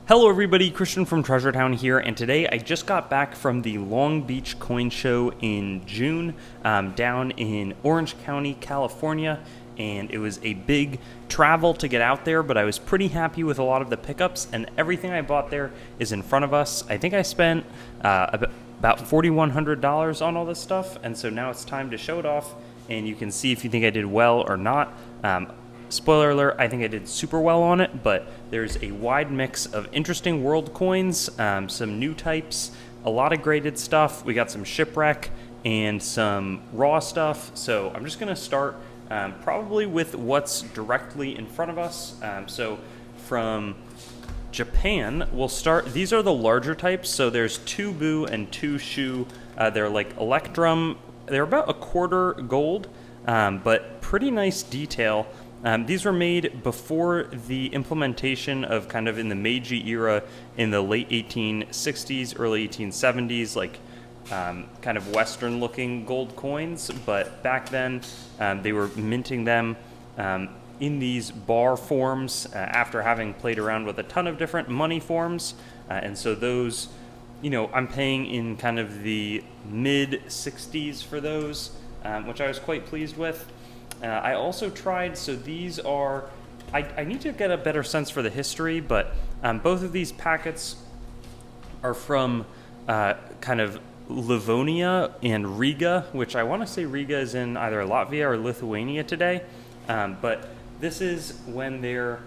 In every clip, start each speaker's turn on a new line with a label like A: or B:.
A: Hello everybody, Christian from Treasure Town here, and today I just got back from the Long Beach Coin Show in June down in Orange County, California, and it was a big travel to get out there, but I was pretty happy with a lot of the pickups, and everything I bought there is in front of us. I think I spent about $4,100 on all this stuff, and so now it's time to show it off, and you can see if you think I did well or not. Spoiler alert, I think I did super well on it, but there's a wide mix of interesting world coins, some new types, a lot of graded stuff. We got some Shipwreck and some raw stuff. So I'm just going to start probably with what's directly in front of us. So from Japan, we'll start. These are the larger types. So there's 2 Bu and 2 Shu. They're like Electrum. They're about a quarter gold, but pretty nice detail. These were made before the implementation of kind of in the Meiji era in the late 1860s, early 1870s, like kind of Western looking gold coins. But back then they were minting them in these bar forms after having played around with a ton of different money forms. And so those, I'm paying in kind of the mid 60s for those, which I was quite pleased with. I also tried, so these are, I need to get a better sense for the history, but both of these packets are from kind of Livonia and Riga, which I want to say Riga is in either Latvia or Lithuania today. But this is when they're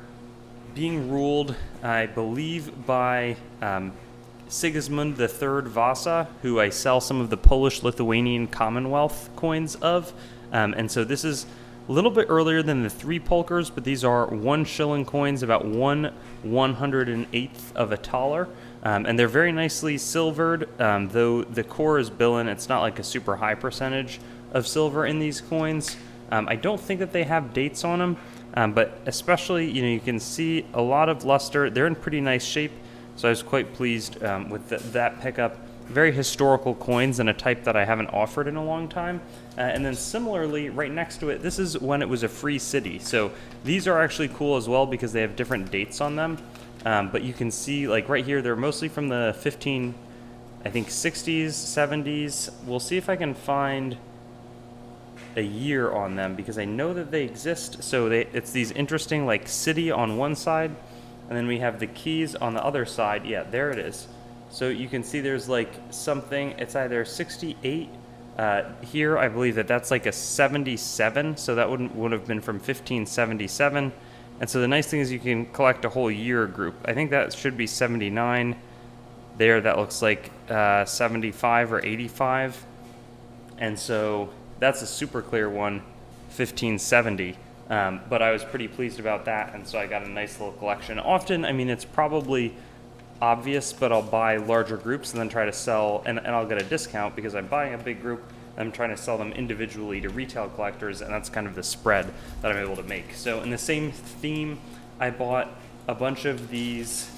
A: being ruled, I believe, by Sigismund III Vasa, who I sell some of the Polish-Lithuanian Commonwealth coins of. And so this is a little bit earlier than the 3 polkers, but these are 1 shilling coins, about 1/108th of a thaler. And they're very nicely silvered, though the core is Billin. It's not like a super high percentage of silver in these coins. I don't think that they have dates on them, but especially, you can see a lot of luster. They're in pretty nice shape, so I was quite pleased with that pickup. Very historical coins and a type that I haven't offered in a long time. And then similarly, right next to it, this is when it was a free city. So these are actually cool as well because they have different dates on them. But you can see, like right here, they're mostly from the 60s, 70s. We'll see if I can find a year on them because I know that they exist. So it's these interesting like city on one side, and then we have the keys on the other side. Yeah, there it is. So you can see there's like something, it's either 68 here, I believe that's like a 77, so that would have been from 1577. And so the nice thing is you can collect a whole year group. I think that should be 79 there, that looks like 75 or 85. And so that's a super clear one, 1570. But I was pretty pleased about that, and so I got a nice little collection. Often, it's probably obvious, but I'll buy larger groups and then try to sell, and I'll get a discount because I'm buying a big group. I'm trying to sell them individually to retail collectors, and that's kind of the spread that I'm able to make. So in the same theme, I bought a bunch of these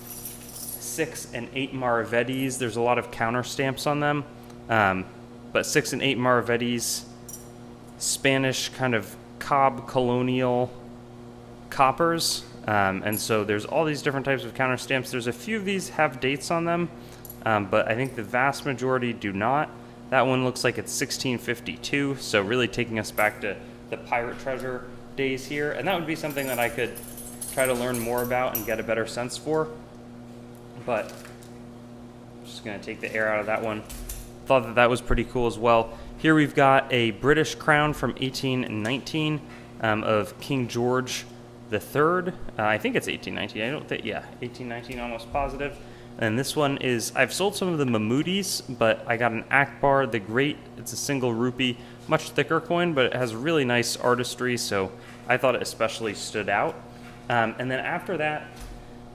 A: 6 and 8 Maravedis. There's a lot of counter stamps on them, but 6 and 8 Maravedis, Spanish kind of cob colonial coppers. And so there's all these different types of counter stamps. There's a few of these have dates on them, but I think the vast majority do not. That one looks like it's 1652, so really taking us back to the pirate treasure days here. And that would be something that I could try to learn more about and get a better sense for. But I'm just going to take the air out of that one. Thought that was pretty cool as well. Here we've got a British crown from 1819 of King George the third. I think it's 1819. 1819, almost positive. And this one is, I've sold some of the Mahmudis, but I got an Akbar the Great. It's a single rupee, much thicker coin, but it has really nice artistry, so I thought it especially stood out. And then after that,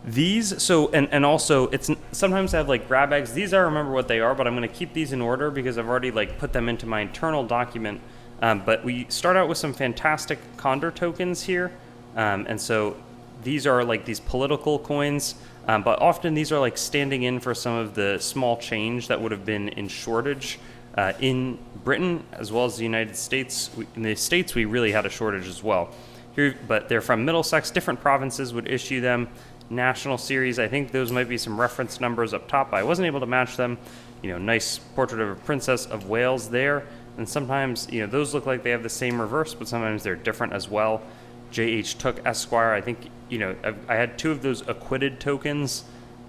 A: these, so, and also, it's sometimes I have like grab bags. These I remember what they are, but I'm going to keep these in order because I've already like put them into my internal document. But we start out with some fantastic Condor tokens here. And so these are like these political coins, but often these are like standing in for some of the small change that would have been in shortage in Britain as well as the United States. In the States, we really had a shortage as well. Here, but they're from Middlesex. Different provinces would issue them, National Series. I think those might be some reference numbers up top. I wasn't able to match them. Nice portrait of a princess of Wales there. And sometimes, those look like they have the same reverse, but sometimes they're different as well. J.H. Took Esquire. I think, I had 2 of those acquitted tokens,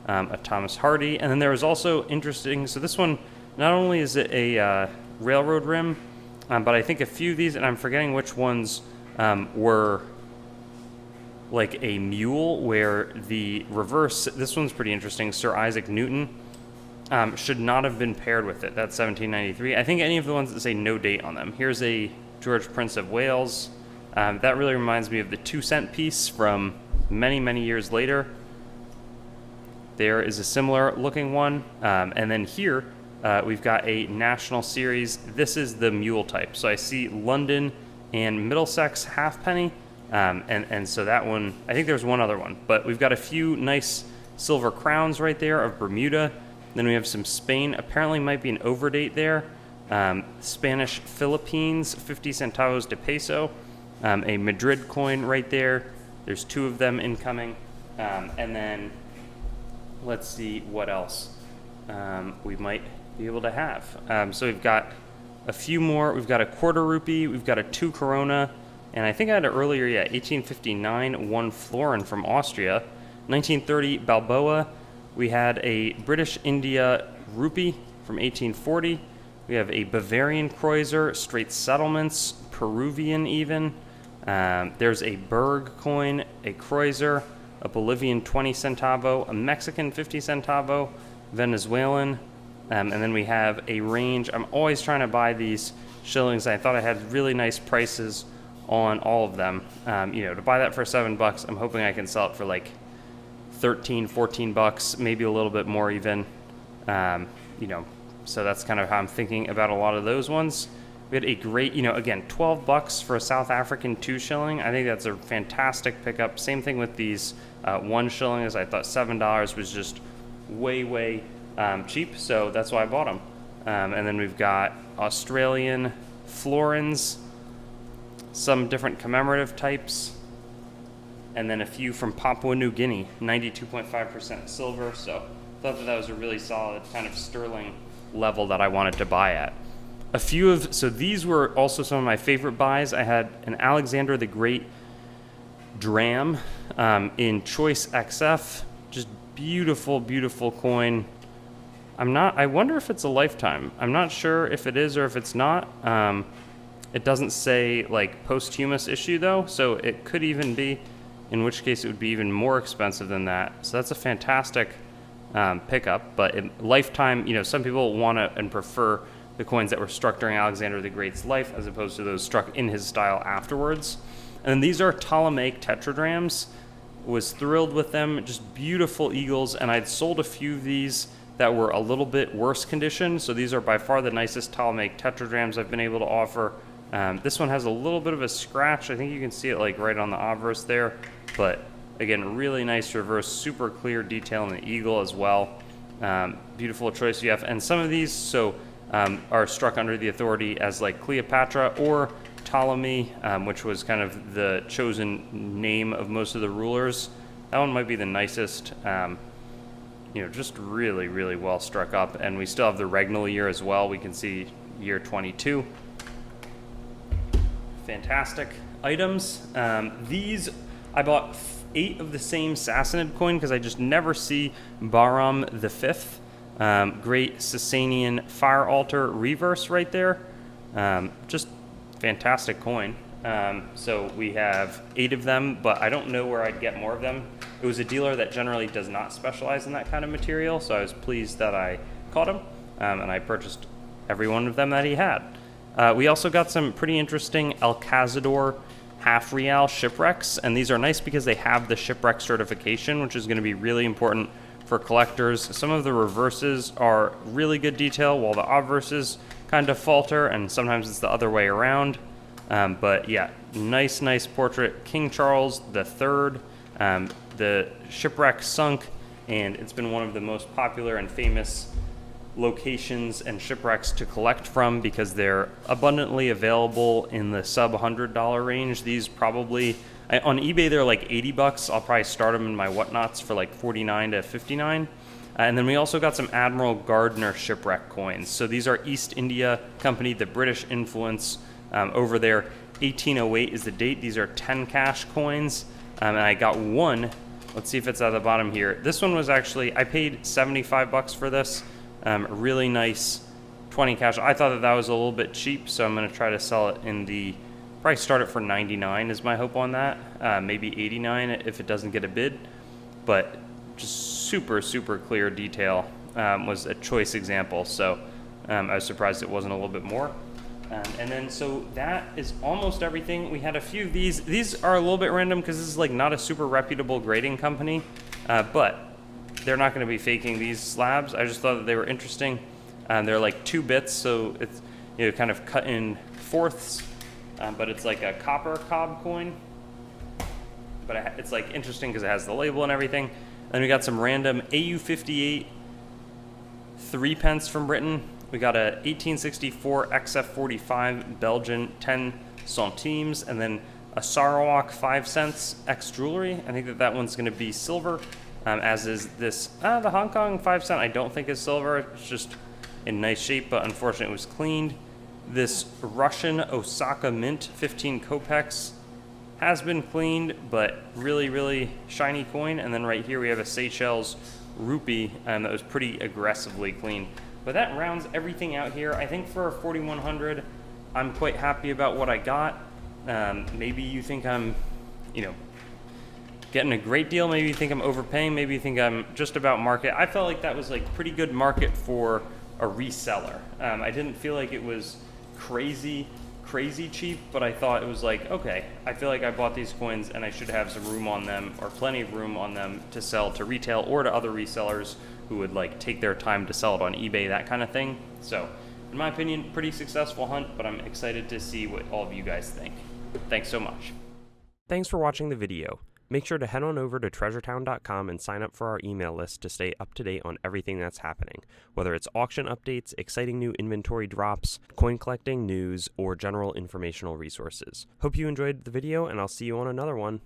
A: a Thomas Hardy. And then there was also interesting, so this one, not only is it a railroad rim, but I think a few of these, and I'm forgetting which ones were like a mule, where the reverse, this one's pretty interesting, Sir Isaac Newton, should not have been paired with it. That's 1793. I think any of the ones that say no date on them. Here's a George Prince of Wales. That really reminds me of the 2-cent piece from many, many years later. There is a similar looking one. And then here, we've got a National Series. This is the mule type. So I see London and Middlesex halfpenny. And so that one, I think there's one other one. But we've got a few nice silver crowns right there of Bermuda. Then we have some Spain. Apparently might be an overdate there. Spanish Philippines, 50 centavos de peso. A Madrid coin right there. There's 2 of them incoming. And then let's see what else we might be able to have. So we've got a few more. We've got a quarter rupee. We've got a 2 Corona. And I think I had it earlier, 1859, 1 florin from Austria. 1930 Balboa. We had a British India rupee from 1840. We have a Bavarian kreuzer, Straits Settlements, Peruvian even. There's a Berg coin, a kreuzer, a Bolivian 20 centavo, a Mexican 50 centavo, Venezuelan, and then we have a range. I'm always trying to buy these shillings. I thought I had really nice prices on all of them. To buy that for $7, I'm hoping I can sell it for like 13, 14 bucks, maybe a little bit more even. So that's kind of how I'm thinking about a lot of those ones. We had a great, again, $12 for a South African 2 shilling. I think that's a fantastic pickup. Same thing with these 1 shilling, as I thought $7 was just way cheap, so that's why I bought them. And then we've got Australian florins, some different commemorative types, and then a few from Papua New Guinea, 92.5% silver. So thought that was a really solid kind of sterling level that I wanted to buy at. So these were also some of my favorite buys. I had an Alexander the Great dram in Choice XF, just beautiful coin. I wonder if it's a lifetime. I'm not sure if it is or if it's not. It doesn't say like posthumous issue though, so it could even be, in which case it would be even more expensive than that. So that's a fantastic pickup, but lifetime, some people want to and prefer the coins that were struck during Alexander the Great's life as opposed to those struck in his style afterwards. And then these are Ptolemaic tetradrachms. Was thrilled with them, just beautiful eagles, and I'd sold a few of these that were a little bit worse condition, so these are by far the nicest Ptolemaic tetradrachms I've been able to offer. This one has a little bit of a scratch. I think you can see it like right on the obverse there, but again, really nice reverse, super clear detail in the eagle as well. Beautiful choice you have, and some of these are struck under the authority as like Cleopatra or Ptolemy, which was kind of the chosen name of most of the rulers. That one might be the nicest. Just really well struck up, and we still have the regnal year as well. We can see year 22. Fantastic items. These, I bought 8 of the same Sassanid coin because I just never see Bahram V. Great Sasanian fire altar reverse right there. Just fantastic coin. So we have 8 of them, but I don't know where I'd get more of them. It was a dealer that generally does not specialize in that kind of material, so I was pleased that I caught him, and I purchased every one of them that he had. We also got some pretty interesting El Cazador half real shipwrecks, and these are nice because they have the shipwreck certification, which is going to be really important for collectors. Some of the reverses are really good detail, while the obverses kind of falter, and sometimes it's the other way around. But yeah, nice portrait. King Charles III, the shipwreck sunk, and it's been one of the most popular and famous locations and shipwrecks to collect from because they're abundantly available in the sub $100 range. These probably On eBay, they're like $80. I'll probably start them in my whatnots for like 49 to 59. And then we also got some Admiral Gardner Shipwreck coins. So these are East India Company, the British influence over there. 1808 is the date. These are 10 cash coins. And I got one. Let's see if it's at the bottom here. This one was actually, I paid $75 for this. Really nice 20 cash. I thought that was a little bit cheap, so I'm going to try to sell it in the, probably start it for 99 is my hope on that. Maybe 89 if it doesn't get a bid. But just super, super clear detail was a choice example. So I was surprised it wasn't a little bit more. And then, so that is almost everything. We had a few of these. These are a little bit random because this is like not a super reputable grading company, but they're not going to be faking these slabs. I just thought that they were interesting. They're like 2 bits, so it's, you know, kind of cut in fourths, but it's like a copper cob coin. But it's like interesting because it has the label and everything. Then we got some random AU58 3 pence from Britain. We got a 1864 XF45 Belgian 10 centimes, and then a Sarawak 5 cents X jewelry. I think that one's going to be silver, as is this. The Hong Kong 5 cent I don't think is silver. It's just in nice shape, but unfortunately it was cleaned. This Russian Osaka Mint 15 kopecks has been cleaned, but really, really shiny coin. And then right here we have a Seychelles rupee that was pretty aggressively cleaned. But that rounds everything out here. I think for a 4100, I'm quite happy about what I got. Maybe you think I'm, getting a great deal. Maybe you think I'm overpaying. Maybe you think I'm just about market. I felt like that was like pretty good market for a reseller. I didn't feel like it was crazy cheap, but I thought it was like, okay, I feel like I bought these coins and I should have some room on them, or plenty of room on them to sell to retail or to other resellers who would like take their time to sell it on eBay, that kind of thing. So in my opinion, pretty successful hunt, but I'm excited to see what all of you guys think. Thanks so much.
B: Thanks for watching the video. Make sure to head on over to treasuretown.com and sign up for our email list to stay up to date on everything that's happening, whether it's auction updates, exciting new inventory drops, coin collecting news, or general informational resources. Hope you enjoyed the video, and I'll see you on another one.